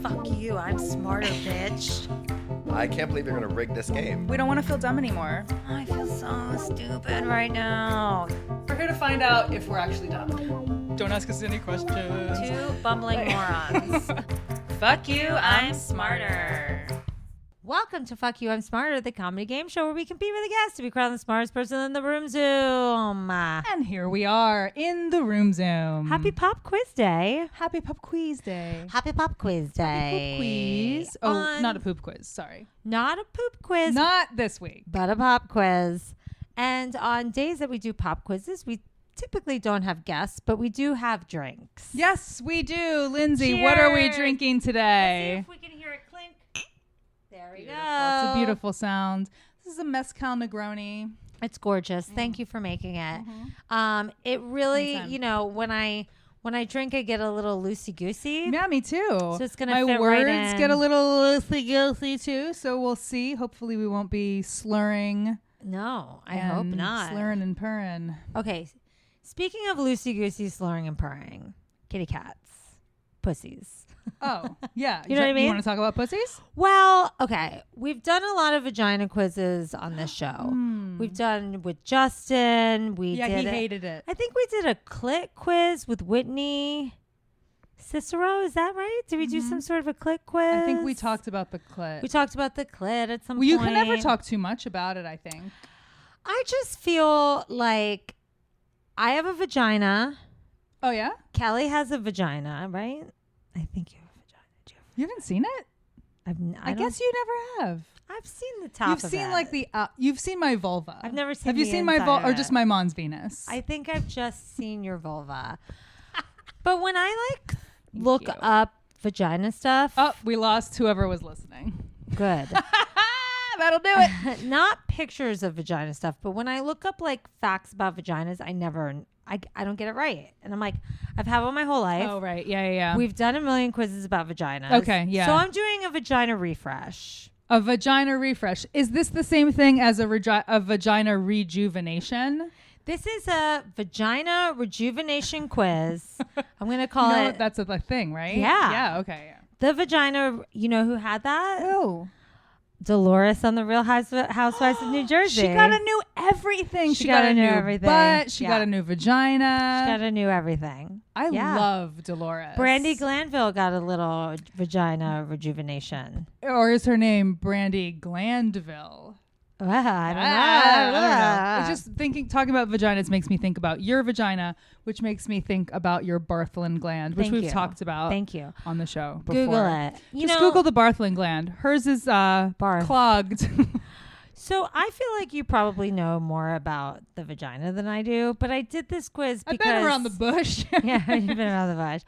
Fuck you, I'm smarter, bitch. I can't believe you're gonna rig this game. We don't want to feel dumb anymore. I feel so stupid right now. We're here to find out if we're actually dumb. Don't ask us any questions. Two bumbling morons. Fuck you, I'm smarter. Welcome to Fuck You, I'm Smarter, the comedy game show where we compete with a guest to be crowned the smartest person in the room Zoom. And here we are in the room Zoom. Happy Pop Quiz Day. Happy Pop Quiz Day. Happy Pop Quiz Day. Happy Poop Quiz. Oh, not a poop quiz. Sorry. Not a poop quiz. Not this week. But a pop quiz. And on days that we do pop quizzes, we typically don't have guests, but we do have drinks. Yes, we do. Lindsay, Cheers. what are we drinking Let's see today? if we can hear it clink. There we go. It's a beautiful sound. This is a mezcal Negroni. It's gorgeous. Thank you for making it. It really, Anytime. you know, when I drink, I get a little loosey-goosey. Yeah, me too. So it's going to My fit words right in. get a little loosey-goosey too, so we'll see. Hopefully we won't be slurring. No, I hope and not. Slurring and purring. Okay. Speaking of loosey-goosey, slurring, and purring, kitty cats, pussies. Oh, yeah. You know what I mean? You want to talk about pussies? Well, okay. We've done a lot of vagina quizzes on this show. We've done with Justin. He hated it. I think we did a clit quiz with Whitney Cicero. Is that right? Did we do some sort of a clit quiz? I think we talked about the clit. We talked about the clit at some Well, point. you can never talk too much about it, I think. I just feel like I have a vagina. Oh, yeah? Kelly has a vagina, right? I think you have a vagina. Do you have You haven't seen it? I I guess you never have. I've seen the top You've of seen it. like the you've seen my vulva. I've never seen Have you the seen my inside vulva of or it. just my Mons Venus? I think I've just seen your vulva. But when I like Thank look you. up vagina stuff, Oh, we lost whoever was listening. good. That'll do it. Not pictures of vagina stuff, but when I look up like facts about vaginas, I don't get it right. And I'm like, I've had one my whole life. Oh, right. Yeah. We've done a million quizzes about vaginas. Okay, yeah. So I'm doing a vagina refresh. A vagina refresh. Is this the same thing as a vagina rejuvenation? This is a vagina rejuvenation quiz. I'm going to call it That's a thing, right? Yeah. Yeah, okay. Yeah. the vagina. You know who had that? Oh. Dolores on the Real Housewives of New Jersey. She got a new everything. She got a new everything. butt. She Yeah. got a new vagina. She got a new everything. I Yeah. love Dolores. Brandy Glanville got a little vagina rejuvenation. Or is her name Brandy Glandville? Well, I don't know. I don't know. It's just talking about vaginas makes me think about your vagina, which makes me think about your Bartholin gland, which Thank we've you. talked about Thank you. on the show before. Google it. Just Google the Bartholin gland. Hers is Barth. clogged. So I feel like you probably know more about the vagina than I do, but I did this quiz I've because been around the bush. Yeah, you've been around the bush.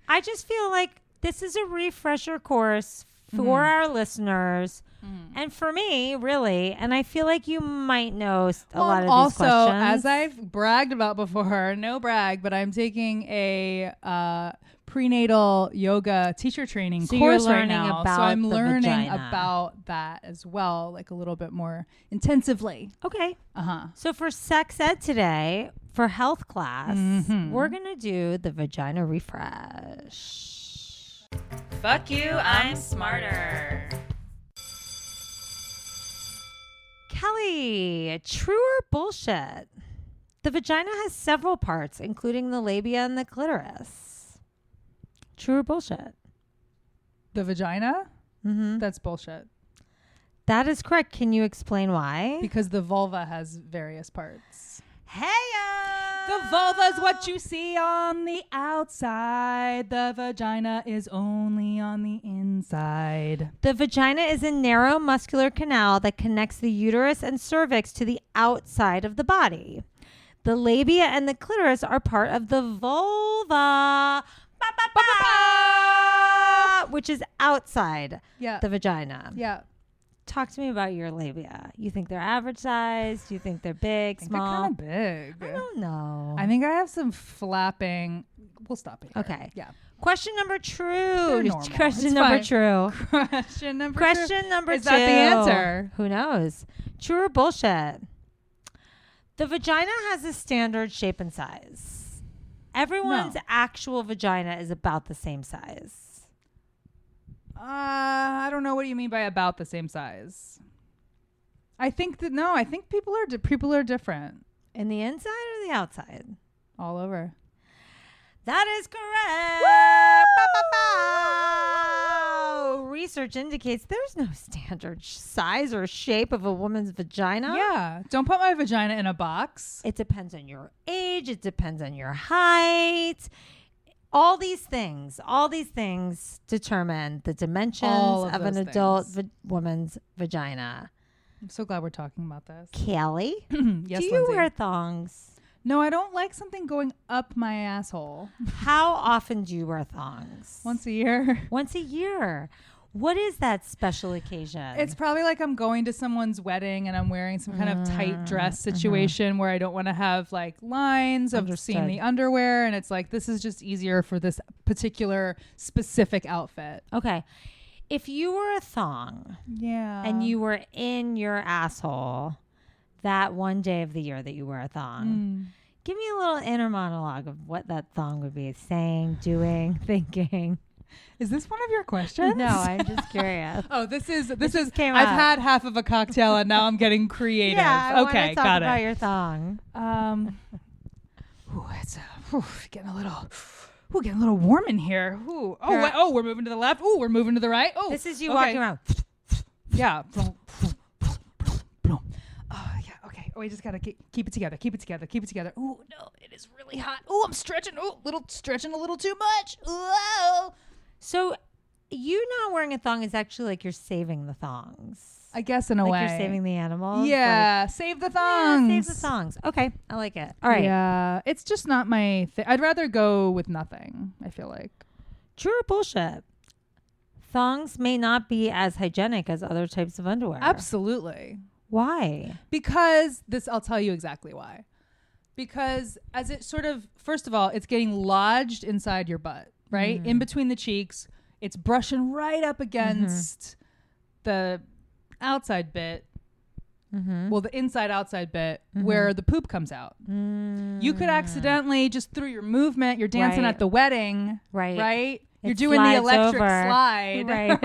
I just feel like this is a refresher course for our listeners and for me, really. And I feel like you might know a lot of these also, questions. as I've bragged about before, no brag, but I'm taking a prenatal yoga teacher training So you're course right learning now. about So I'm the learning vagina. about that as well, like a little bit more intensively. Okay. Uh-huh. So for sex ed today, for health class, we're going to do the vagina refresh. Fuck you, I'm smarter. Kelly, true or bullshit? The vagina has several parts, including the labia and the clitoris. True or bullshit? The vagina? Mm-hmm. That's bullshit. That is correct. Can you explain why? Because the vulva has various parts. HEYOH! The vulva is what you see on the outside. The vagina is only on the inside. The vagina is a narrow muscular canal that connects the uterus and cervix to the outside of the body. The labia and the clitoris are part of the vulva, which is outside Yeah. the vagina. Yeah. Talk to me about your labia. You think they're average size? Do you think they're big, I think small? they're kind of big. I don't know. I think I have some flapping. We'll stop here. Okay. Yeah. Question number true. They're normal. Question It's number fine. true. Question number Question number Is two. that the answer? Who knows? True or bullshit? The vagina has a standard shape and size. Everyone's No. actual vagina is about the same size. I don't know. What do you mean by about the same size? I think people are different. In the inside or the outside? All over. That is correct. Research indicates there's no standard size or shape of a woman's vagina. Yeah. Don't put my vagina in a box. It depends on your age. It depends on your height. All these things determine the dimensions of an adult woman's vagina. I'm so glad we're talking about this. Kelly, Yes, do you Lindsay. wear thongs? No, I don't like something going up my asshole. How often do you wear thongs? Once a year. Once a year. What is that special occasion? It's probably like I'm going to someone's wedding and I'm wearing some kind of tight dress situation where I don't want to have like lines of seeing the underwear. And it's like, this is just easier for this particular specific outfit. Okay. If you were a thong and you were in your asshole that one day of the year that you wear a thong, give me a little inner monologue of what that thong would be saying, doing, thinking. Is this one of your questions? No, I'm just curious. Oh, this is. Came I've up. had half of a cocktail and now I'm getting creative. Yeah, I okay, want to talk got about it. your thong. It's getting a little warm in here. Ooh. Oh, we're moving to the left. Oh, we're moving to the right. Oh, This is you walking around. Yeah. Oh, yeah. Okay. Oh, we just gotta keep it together. Keep it together. Oh no, it is really hot. Oh, I'm stretching. Oh, stretching a little too much. Oh. So you not wearing a thong is actually like you're saving the thongs. I guess in a like way. You're saving the animals. Yeah. Save the thongs. Yeah, save the thongs. Okay. I like it. All right. Yeah. It's just not my thing. I'd rather go with nothing, I feel like. True or bullshit? Thongs may not be as hygienic as other types of underwear. Absolutely. Why? Because I'll tell you exactly why. Because as it sort of, first of all, it's getting lodged inside your butt, right? In between the cheeks. It's brushing right up against the outside bit. Well, the inside outside bit where the poop comes out. You could accidentally, just through your movement, you're dancing at the wedding, right? You're doing the electric slide. Right.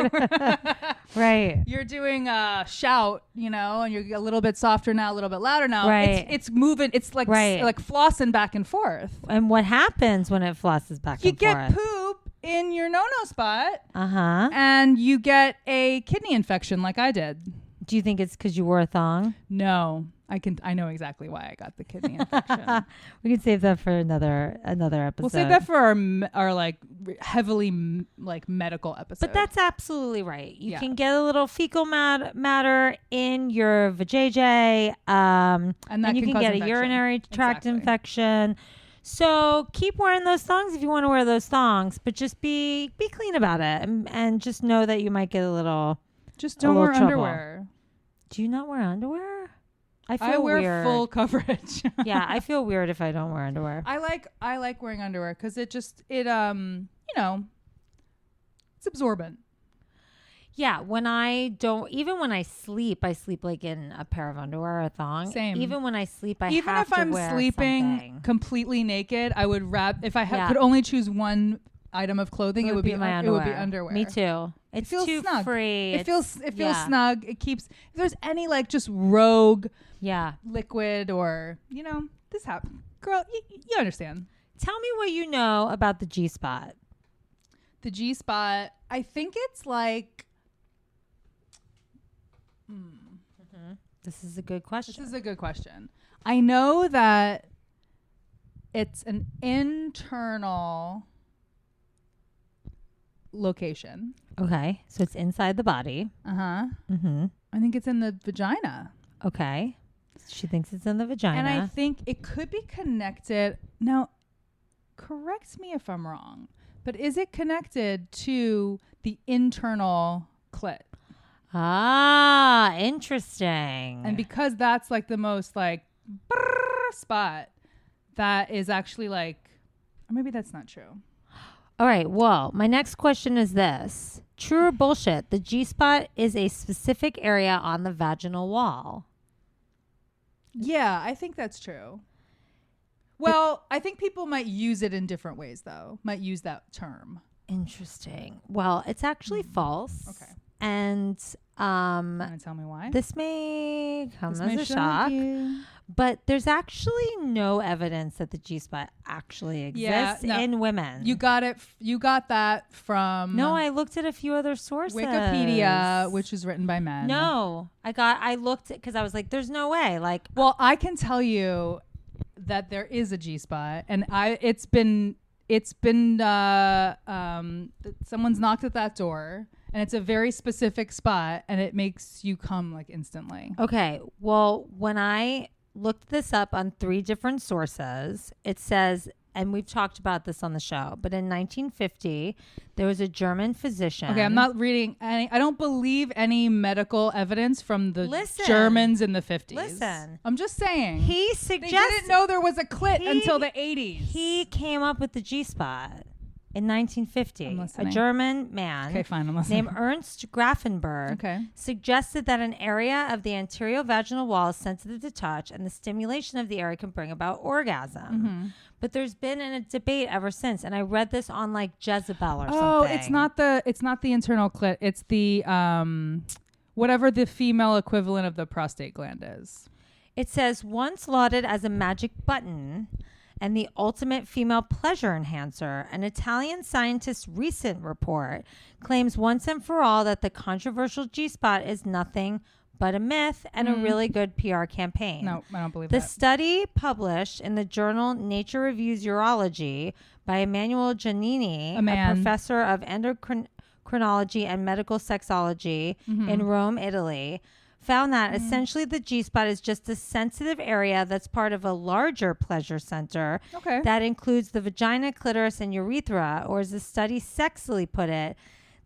Right. You're doing a shout, and you're a little bit softer now, a little bit louder now. Right. It's moving. It's like like flossing back and forth. And what happens when it flosses back and forth? You get poop in your no-no spot. And you get a kidney infection like I did. Do you think it's because you wore a thong? No. I know exactly why I got the kidney infection. We can save that for another episode. We'll save that for our like heavily like medical episode. But that's absolutely right. You can get a little fecal matter in your vajayjay, and you can get a urinary tract infection. So keep wearing those thongs if you want to wear those thongs, but just be clean about it and just know that you might get a little. Just don't wear underwear. Do you not wear underwear? I wear weird. Full coverage. Yeah, I feel weird if I don't wear underwear. I like wearing underwear because it's absorbent. Yeah, when I sleep, I sleep like in a pair of underwear or a thong. Same. Even when I sleep, I even have if to I'm wear sleeping something. completely naked, I would wrap. If I could only choose one item of clothing, it would be my underwear. underwear. It would be underwear. Me too. It feels too snug. free. It feels snug. It keeps. If there's any like just rogue liquid or this happens, girl, you understand. Tell me what you know about the G-spot. The G-spot, I think it's like. This is a good question. I know that it's an internal location. Okay, so it's inside the body. I think it's in the vagina. Okay, she thinks it's in the vagina, and I think it could be connected. Now, correct me if I'm wrong, but is it connected to the internal clit? Ah, interesting. And because that's like the most like spot, that is actually like, or maybe that's not true. All right. Well, my next question is this. True or bullshit? The G-spot is a specific area on the vaginal wall. Yeah, I think that's true. Well, I think people might use it in different ways, though. Might use that term. Interesting. Well, it's actually false. Okay. And Want to tell me why? this may come This as may a shock shock, you. but there's actually no evidence that the G-spot actually exists in women. You got it. You got that from No, I looked at a few other sources. Wikipedia, which is written by men. No, I looked because I was like, there's no way. Like, Well, I can tell you that there is a G-spot, and someone's knocked at that door, and it's a very specific spot, and it makes you come like instantly. okay, well, when I looked this up on 3 different sources, it says, and we've talked about this on the show, but in 1950, there was a German physician. Okay, I'm not reading any. I don't believe any medical evidence from the Germans in the 50s. Listen. I'm just saying. He They suggested didn't know there was a clit until the 80s. he came up with the G-spot in 1950. I'm A listening. German man Okay, fine. I'm listening. named Ernst Grafenberg Okay. suggested that an area of the anterior vaginal wall is sensitive to touch, and the stimulation of the area can bring about orgasm. Mm-hmm. But there's been a debate ever since, and I read this on like Jezebel or something. Oh, it's not the internal clit. It's the whatever the female equivalent of the prostate gland is. It says, once lauded as a magic button and the ultimate female pleasure enhancer, an Italian scientist's recent report claims once and for all that the controversial G-spot is nothing but a myth and a really good PR campaign. No, I don't believe The that. study published in the journal Nature Reviews Urology by Emanuele Giannini, a professor of endocrinology and medical sexology in Rome, Italy, found that essentially the G-spot is just a sensitive area that's part of a larger pleasure center that includes the vagina, clitoris, and urethra, or as the study sexily put it,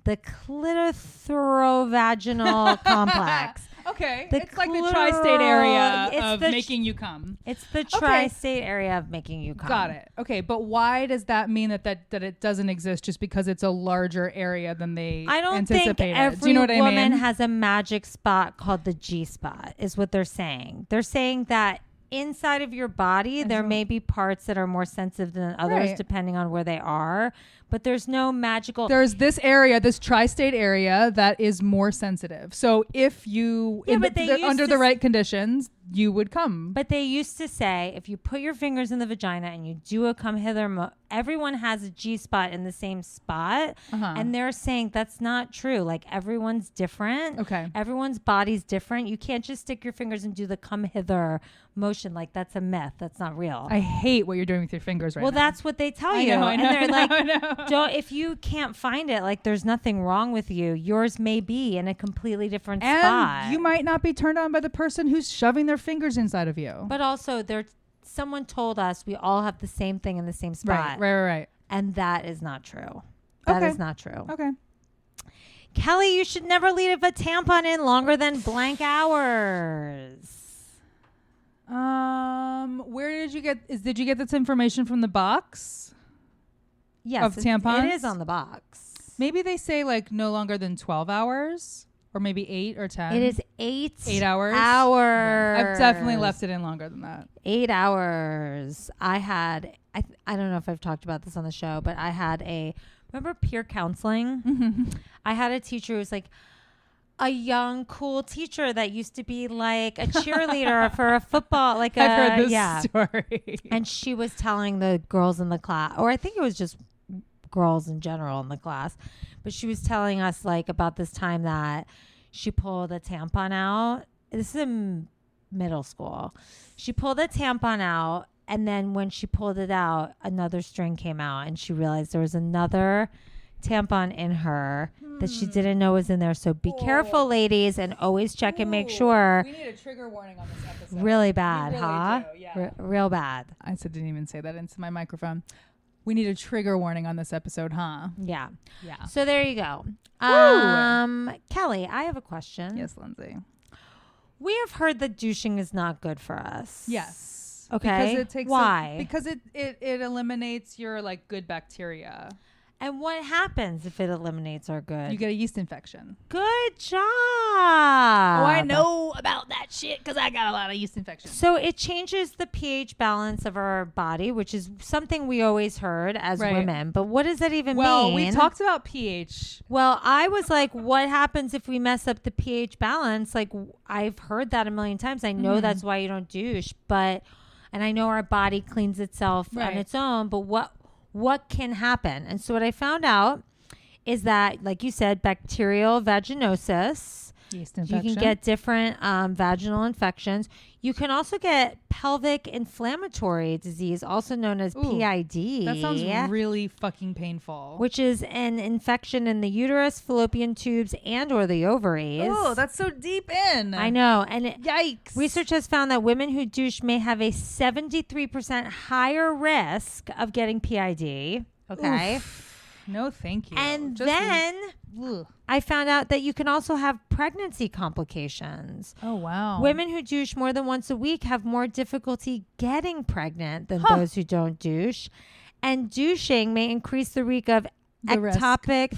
the clitorovaginal complex. Okay, The it's like the tri-state area it's of the making you come. It's the tri-state area of making you come. Got it. Okay, but why does that mean that it doesn't exist just because it's a larger area than they I don't anticipated? think every Do you know what woman I mean? has a magic spot called the G-spot, is what they're saying. They're saying that inside of your body, there may be parts that are more sensitive than others, depending on where they are. But there's no magical. There's this area, this tri-state area, that is more sensitive. So if you, under the right conditions, you would come. But they used to say, if you put your fingers in the vagina and you do a come hither, everyone has a G-spot in the same spot. And they're saying that's not true. Like, everyone's different. Okay. Everyone's body's different. You can't just stick your fingers and do the come hither motion. Like, that's a myth. That's not real. I hate what you're doing with your fingers right now. Well, that's what they tell you. I know, and they're like, I know. don't, if you can't find it, like, there's nothing wrong with you. Yours may be in a completely different spot. And you might not be turned on by the person who's shoving their fingers inside of you. But also, someone told us we all have the same thing in the same spot. Right. And that is not true. That is not true. Okay. Kelly, you should never leave a tampon in longer than blank hours. Where did you get this information from the box? Yes. Of tampons? It is on the box. Maybe they say like no longer than 12 hours or maybe 8 or 10. It is 8 hours. Hours. Yeah. I've definitely left it in longer than that. 8 hours. I don't know if I've talked about this on the show, but remember peer counseling? Mm-hmm. I had a teacher who was like a young, cool teacher that used to be like a cheerleader for a football, like I've heard this story. And she was telling the girls in the class, or I think it was just girls in general in the class, but she was telling us like about this time that she pulled a tampon out. This is in middle school. She pulled a tampon out, and then when she pulled it out, another string came out, and she realized there was another tampon in her that she didn't know was in there. So be careful, ladies, and always check and make sure. We need a trigger warning on this episode. Really bad, really huh? do, yeah. Real bad. I didn't even say that into my microphone. We need a trigger warning on this episode, huh? Yeah. Yeah. So there you go. Kelly, I have a question. Yes, Lindsay. We have heard that douching is not good for us. Yes. Okay. Because it takes Why? Because it eliminates your like good bacteria. And what happens if it eliminates our good? You get a yeast infection. Good job. Oh, I know about that that shit because I got a lot of yeast infections. So it changes the pH balance of our body, which is something we always heard as women. But what does that even mean? Well, we talked about pH. Well, I was like, what happens if we mess up the pH balance? Like, I've heard that a million times. I know that's why you don't douche, and I know our body cleans itself on its own, but what can happen? And so what I found out is that, like you said, bacterial vaginosis. Yeast infection. You can get different vaginal infections. You can also get pelvic inflammatory disease, also known as PID. That sounds really fucking painful. Which is an infection in the uterus, fallopian tubes, and or the ovaries. Oh, that's so deep in. I know. And yikes. Research has found that women who douche may have a 73% higher risk of getting PID. Okay. Oof. No, thank you. And then I found out that you can also have pregnancy complications. Oh, wow. Women who douche more than once a week have more difficulty getting pregnant than those who don't douche. And douching may increase the risk of ectopic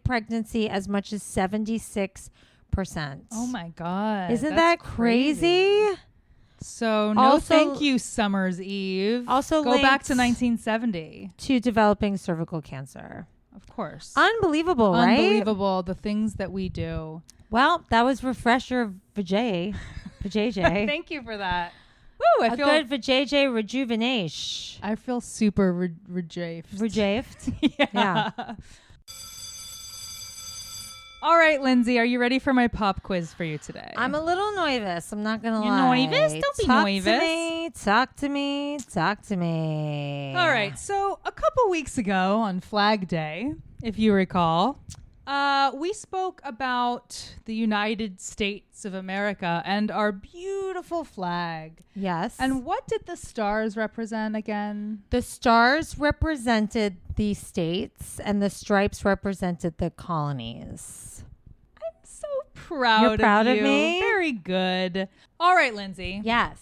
pregnancy as much as 76%. Oh, my God. Isn't that crazy? So no, thank you, Summer's Eve. Also, go back to 1970 to developing cervical cancer. Of course, unbelievable, right? Unbelievable, the things that we do. Well, that was refresher vajayjay. Thank you for that. Woo! I feel good vajayjay rejuvenation. I feel super rejafed. Yeah. All right, Lindsay, are you ready for my pop quiz for you today? I'm a little nervous. I'm not going to lie. You're nervous? Don't be nervous. Talk to me. All right. So a couple weeks ago on Flag Day, if you recall, we spoke about the United States of America and our beautiful flag. Yes. And what did the stars represent again? The stars represented the states and the stripes represented the colonies. I'm so proud You're proud of you. me? Very good. All right, Lindsay. Yes.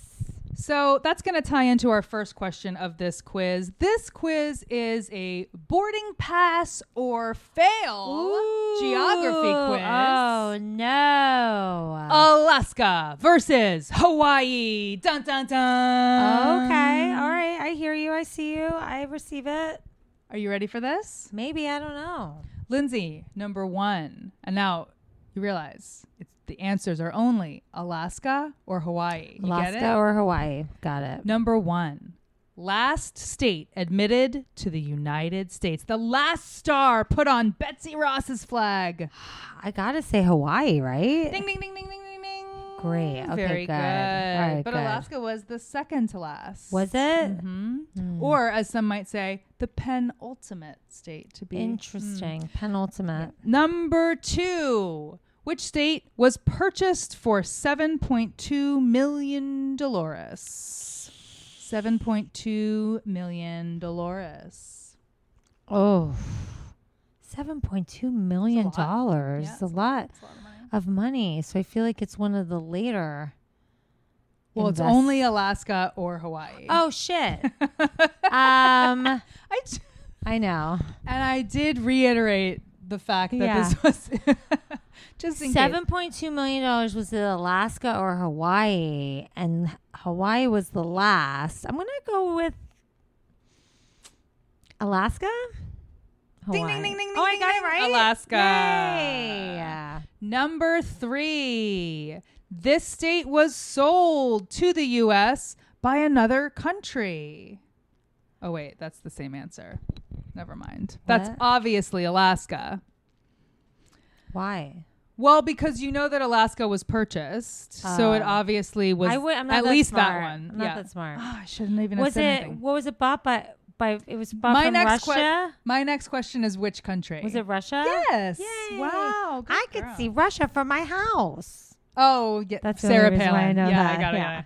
So that's going to tie into our first question of this quiz. This quiz is a boarding pass or fail geography quiz. Oh, no. Alaska versus Hawaii. Dun, dun, dun. Okay. All right. I hear you. I see you. I receive it. Are you ready for this? Maybe. I don't know. Lindsay, number 1. And now you realize the answers are only Alaska or Hawaii. You Alaska get it? or Hawaii. Got it. Number 1. Last state admitted to the United States. The last star put on Betsy Ross's flag. I got to say Hawaii, right? Ding, ding, ding, ding, ding, ding, ding. Great. Okay, Very good. All right, but good. Alaska was the second to last. Was it? Mm-hmm. Or, as some might say, the penultimate state to be. Interesting. Penultimate. Number 2. Which state was purchased for $7.2 million? $7.2 million. Oh, $7.2 million. That's a lot of money. So I feel like it's one of the later. Well, it's only Alaska or Hawaii. Oh, shit. I know. And I did reiterate the fact that this was just in case. $7.2 million was it Alaska or Hawaii? And Hawaii was the last. I'm going to go with Alaska? Ding, ding, ding, ding, Oh, I ding, got ding. it right. Alaska. Yay. Number 3. This state was sold to the U.S. by another country. Oh, wait. That's the same answer. Never mind. What? That's obviously Alaska. Why? Well, because you know that Alaska was purchased. So it obviously was I'm not at that least smart. that one. I'm not that smart. Oh, I shouldn't even have said anything. What was it bought by it was bought from Russia? My next question is which country? Was it Russia? Yes. Yay. Wow. I could see Russia from my house. Oh, yeah. That's the Sarah only reason why I Palin. know Yeah, that. I got it. Yeah.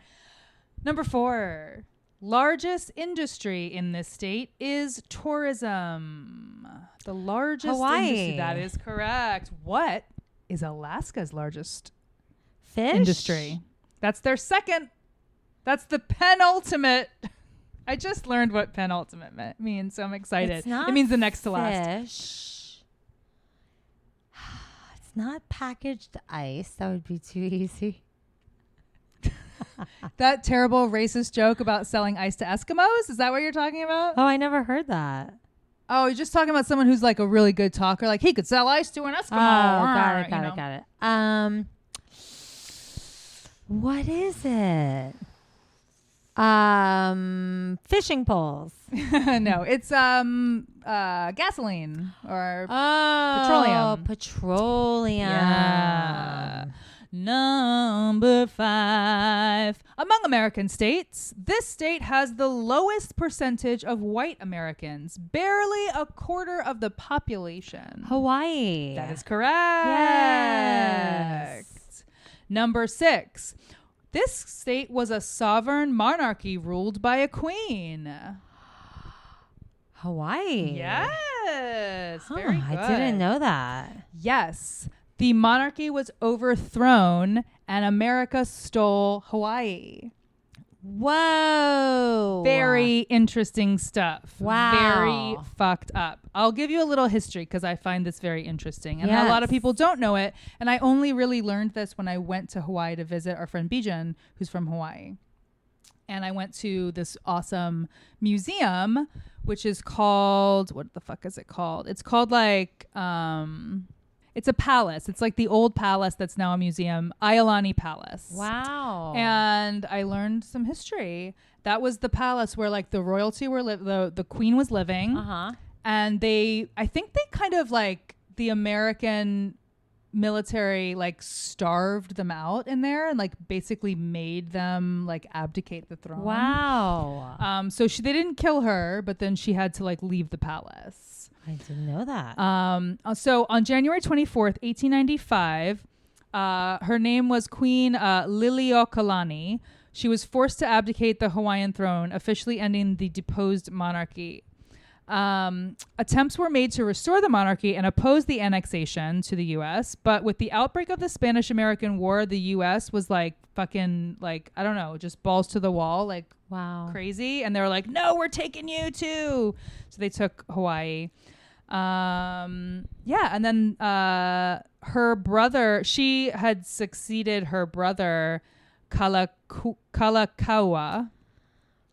Number 4. Largest industry in this state is tourism. The largest Hawaii. industry. That is correct. What is Alaska's largest Fish? industry? That's their second. That's the penultimate. I just learned what penultimate means, so I'm excited. It's not it means the next to last. fish. It's not packaged ice. That would be too easy. That terrible racist joke about selling ice to Eskimos? Is that what you're talking about? Oh, I never heard that. Oh, you're just talking about someone who's like a really good talker. Like he could sell ice to an Eskimo. Oh, got it. What is it? Fishing poles. No, it's gasoline or petroleum. Petroleum. Yeah. Number 5. Among American states, this state has the lowest percentage of white Americans, barely a quarter of the population. Hawaii. That is correct. Yes. Number 6. This state was a sovereign monarchy ruled by a queen. Hawaii. Yes. Huh, Very good. I didn't know that. Yes. The monarchy was overthrown and America stole Hawaii. Whoa. Very interesting stuff. Wow. Very fucked up. I'll give you a little history because I find this very interesting. And a lot of Yes. people don't know it. And I only really learned this when I went to Hawaii to visit our friend Bijan, who's from Hawaii. And I went to this awesome museum, which is called, what the fuck is it called? It's called like, it's a palace. It's like the old palace that's now a museum, Iolani Palace. Wow. And I learned some history. That was the palace where like the royalty were the queen was living. Uh-huh. And I think they kind of like the American military like starved them out in there and like basically made them like abdicate the throne. Wow. So they didn't kill her, but then she had to like leave the palace. I didn't know that. So on January 24th, 1895, her name was Queen Liliuokalani. She was forced to abdicate the Hawaiian throne, officially ending the deposed monarchy. Attempts were made to restore the monarchy and oppose the annexation to the U.S., but with the outbreak of the Spanish-American War, the U.S. was like fucking like, I don't know, just balls to the wall, like wow. crazy. And they were like, no, we're taking you too. So they took Hawaii. And then her brother, she had succeeded her brother Kalakaua.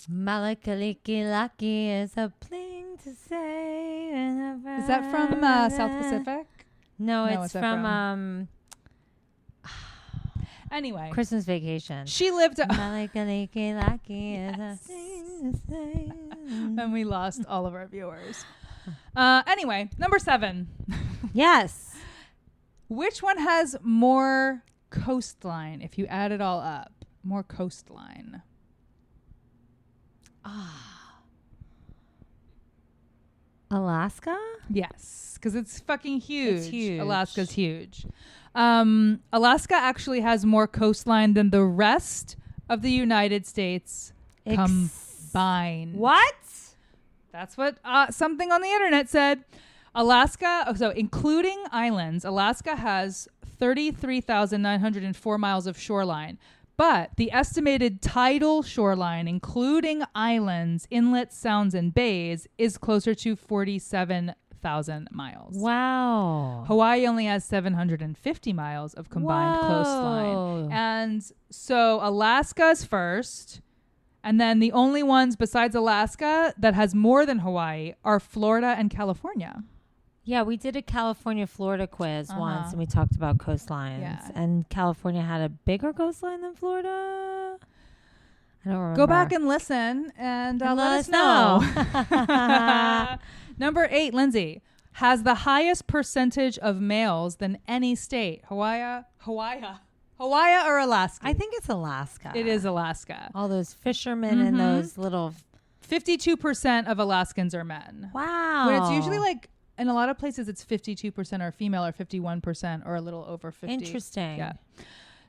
Malakalikilaki is a thing to say. Is that from South Pacific? No, No, it's what's that from Anyway, Christmas Vacation. she lived Malakalikilaki is a thing to say. and we lost all of our viewers. Anyway, number 7. Yes. Which one has more coastline if you add it all up? More coastline. Alaska? Yes, because it's fucking huge. It's huge. Alaska's huge. Alaska actually has more coastline than the rest of the United States combined. What? That's what something on the internet said. Alaska, so including islands, Alaska has 33,904 miles of shoreline. But the estimated tidal shoreline, including islands, inlets, sounds, and bays, is closer to 47,000 miles. Wow. Hawaii only has 750 miles of combined coastline. And so Alaska's first. And then the only ones besides Alaska that has more than Hawaii are Florida and California. Yeah, we did a California-Florida quiz once, and we talked about coastlines. Yeah. And California had a bigger coastline than Florida. I don't remember. Go back and listen and let us know. Number 8, Lindsay, has the highest percentage of males than any state. Hawaii or Alaska? I think it's Alaska. It is Alaska. All those fishermen and those little... 52% of Alaskans are men. Wow. When it's usually like, in a lot of places, it's 52% are female or 51% or a little over 50. Interesting. Yeah.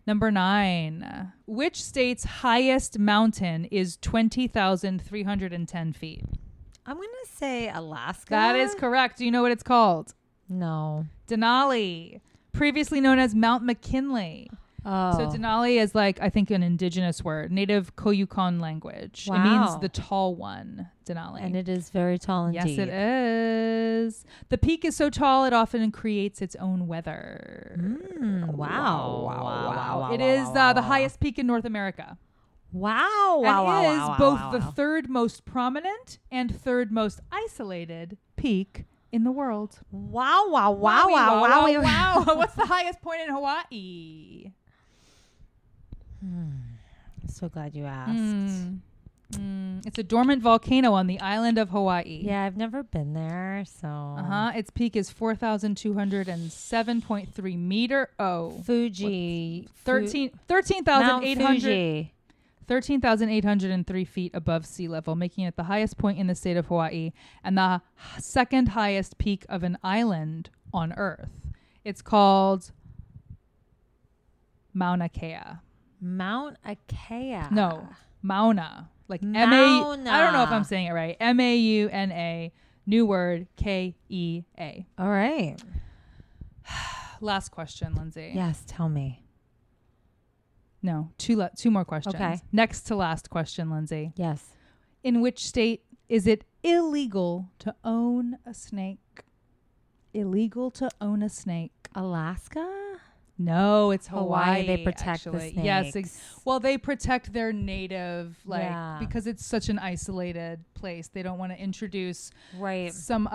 Number 9. Which state's highest mountain is 20,310 feet? I'm going to say Alaska. That is correct. Do you know what it's called? No. Denali, previously known as Mount McKinley. Oh. So Denali is like, I think, an indigenous word, native Koyukon language. Wow. It means the tall one, Denali. And it is very tall indeed. Yes, it is. The peak is so tall it often creates its own weather. Wow. It is the highest peak in North America. Wow. And is both the third most prominent and third most isolated peak in the world. Wow. What's the highest point in Hawaii? So glad you asked. It's a dormant volcano on the island of Hawaii. Yeah, I've never been there, so. Its peak is 4,207.3 meter. Oh, Fuji. 13,800. 13,803 feet above sea level, making it the highest point in the state of Hawaii and the second highest peak of an island on Earth. It's called Mauna Kea. Mount Akea. No, Mauna. Like Mauna. I don't know if I'm saying it right. Mauna, new word, Kea. All right. Last question, Lindsay. Yes, tell me. No, two more questions. Okay. Next to last question, Lindsay. Yes. In which state is it illegal to own a snake? Illegal to own a snake. Alaska? No, it's Hawaii. They protect the actually. snakes. Yes. Well, they protect their native, because it's such an isolated place. They don't want to introduce some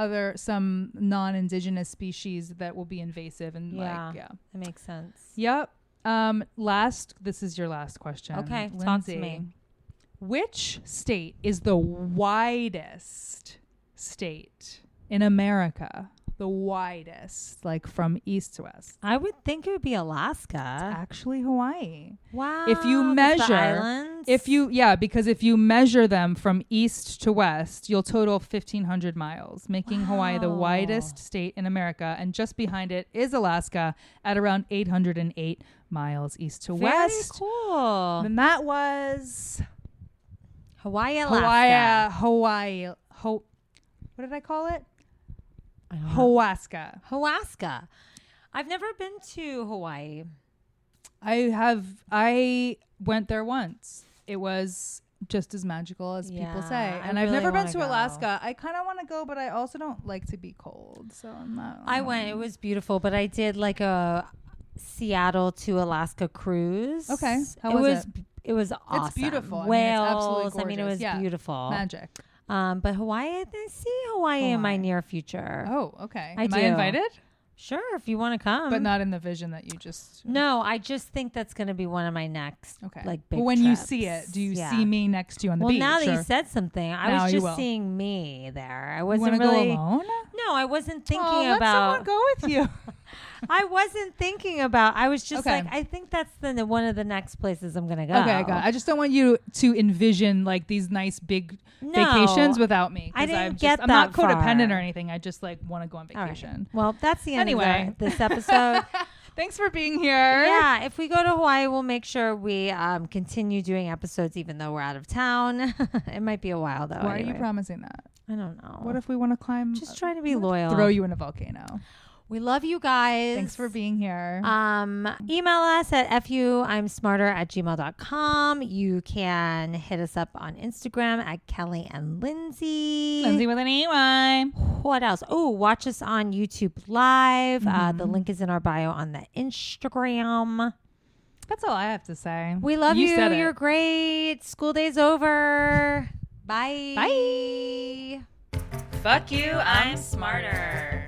non-indigenous species that will be invasive and That makes sense. Yep. This is your last question. Okay, Lindsay, talk to me. Which state is the widest state in America? The widest, like from east to west. I would think it would be It's Alaska. actually Hawaii. Wow. If you measure, the islands? because if you measure them from east to west, you'll total 1,500 miles, making Hawaii the widest state in America. And just behind it is Alaska at around 808 miles east to west. Very cool. And that was Hawaii, Alaska. What did I call it? I don't know. Hawaska. I've never been to Hawaii. I went there once. It was just as magical as people say. And I've never been to Alaska. I kind of want to go, but I also don't like to be cold. So I'm not. I went. It was beautiful, but I did like a Seattle to Alaska cruise. Okay. How was it? It was awesome. It's beautiful. Whales. I mean, it was gorgeous. beautiful. Magic. But Hawaii, I see Hawaii in my near future. Oh, okay. I Am do. I invited? Sure, if you want to come. But not in the vision that you just. No, I just think that's going to be one of my next big But when trips. you see it, do you see me next to you on the beach? Well, now that or? you said something, I Now was you just will. seeing me there. I You wasn't wanna really. go alone? No, I wasn't thinking Let about. someone go with you. I wasn't thinking about. I was just Okay. like, I think that's one of the next places I'm gonna go. Okay, I got it. I just don't want you to envision like these nice big vacations without me. 'Cause I didn't I'm get I'm not that codependent far. or anything. I just like want to go on All right. vacation. Well, that's the end Anyway. of this episode. Thanks for being here. Yeah, if we go to Hawaii, we'll make sure we continue doing episodes even though we're out of town. It might be a while though. Why anyway. are you promising that? I don't know. What if we want to climb? Just trying to be what if loyal. Throw you in a volcano. We love you guys. Thanks for being here. Email us at fuimsmarter@gmail.com. You can hit us up on Instagram at Kelly and Lindsey. Lindsay with an EY. What else? Oh, watch us on YouTube Live. The link is in our bio on the Instagram. That's all I have to say. We love you. Said it. You're great. School day's over. Bye. Bye. Fuck you. I'm smarter.